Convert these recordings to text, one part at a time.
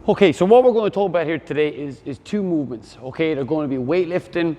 Okay, so what we're going to talk about here today is two movements, okay? They're going to be weightlifting.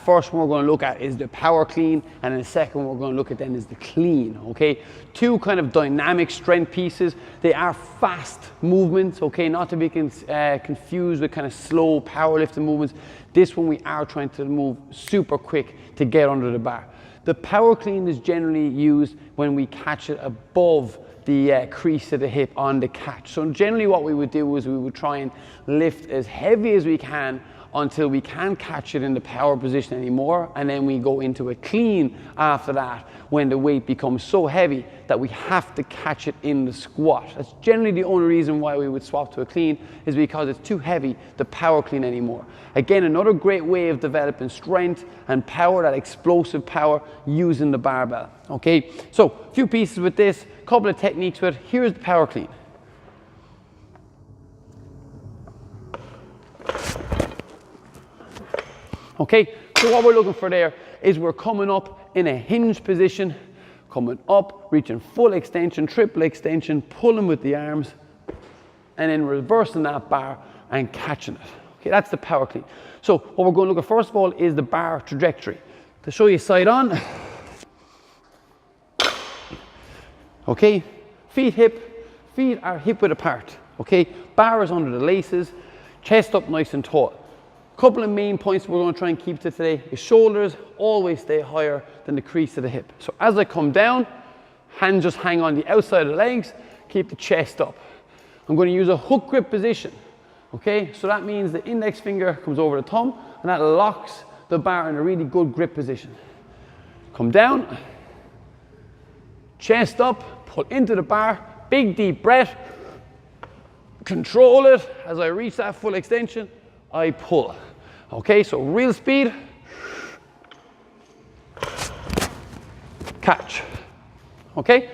First one we're going to look at is the power clean, and then the second one we're going to look at then is the clean, okay? Two kind of dynamic strength pieces. They are fast movements, okay? Not to be confused with kind of slow powerlifting movements. This one we are trying to move super quick to get under the bar. The power clean is generally used when we catch it above the crease of the hip on the catch. So generally what we would do is we would try and lift as heavy as we can until we can't catch it in the power position anymore, and then we go into a clean after that when the weight becomes so heavy that we have to catch it in the squat. That's generally the only reason why we would swap to a clean, is because it's too heavy to power clean anymore. Again, another great way of developing strength and power, that explosive power, using the barbell. Okay, so a few pieces with this, couple of techniques with it. Here's the power clean. Okay, so what we're looking for there is we're coming up in a hinge position, coming up, reaching full extension, triple extension, pulling with the arms, and then reversing that bar and catching it. Okay, that's the power clean. So what we're going to look at first of all is the bar trajectory. To show you side on, okay, feet are hip width apart, okay, bar is under the laces, chest up nice and tall. Couple of main points we're going to try and keep to today is shoulders always stay higher than the crease of the hip. So as I come down, hands just hang on the outside of the legs, keep the chest up. I'm going to use a hook grip position, okay, so that means the index finger comes over the thumb and that locks the bar in a really good grip position. Come down, chest up, pull into the bar, big deep breath, control it. As I reach that full extension, I pull. Okay, so real speed, catch. Okay,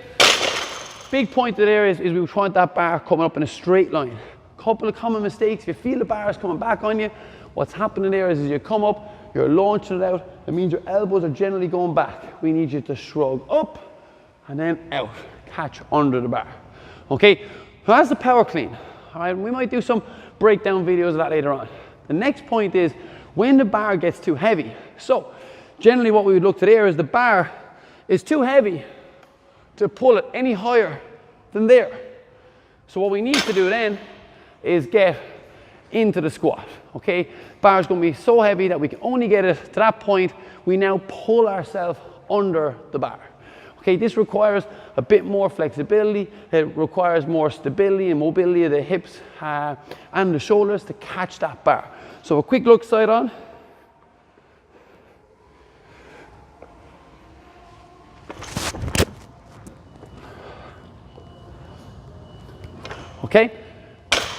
big point there is we want that bar coming up in a straight line. Couple of common mistakes. If you feel the bar is coming back on you, what's happening there is as you come up, you're launching it out. It means your elbows are generally going back. We need you to shrug up and then out. Catch under the bar. Okay, so that's the power clean. All right, we might do some breakdown videos of that later on. The next point is when the bar gets too heavy. So generally what we would look to there is the bar is too heavy to pull it any higher than there. So what we need to do then is get into the squat. Okay, bar is going to be so heavy that we can only get it to that point. We now pull ourselves under the bar. Okay, this requires a bit more flexibility. It requires more stability and mobility of the hips and the shoulders to catch that bar. So a quick look side on. Okay,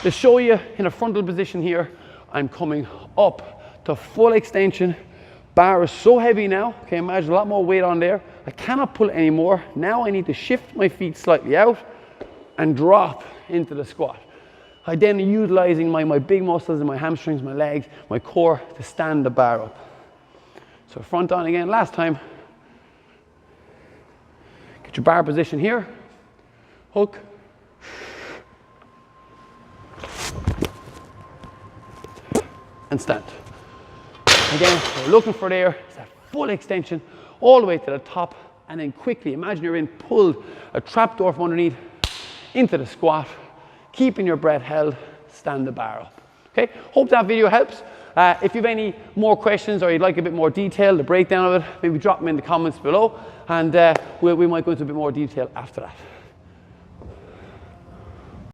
to show you in a frontal position here, I'm coming up to full extension. Bar is so heavy now, okay, imagine a lot more weight on there. I cannot pull it anymore. Now I need to shift my feet slightly out and drop into the squat. I then utilizing my big muscles in my hamstrings, my legs, my core to stand the bar up. So front on again, last time. Get your bar position here, hook. And stand. Again, what we're looking for there is that full extension all the way to the top, and then quickly, imagine you're in, pull a trapdoor from underneath into the squat, keeping your breath held, stand the bar up. Okay, hope that video helps. If you have any more questions or you'd like a bit more detail, the breakdown of it, maybe drop them in the comments below, and we might go into a bit more detail after that.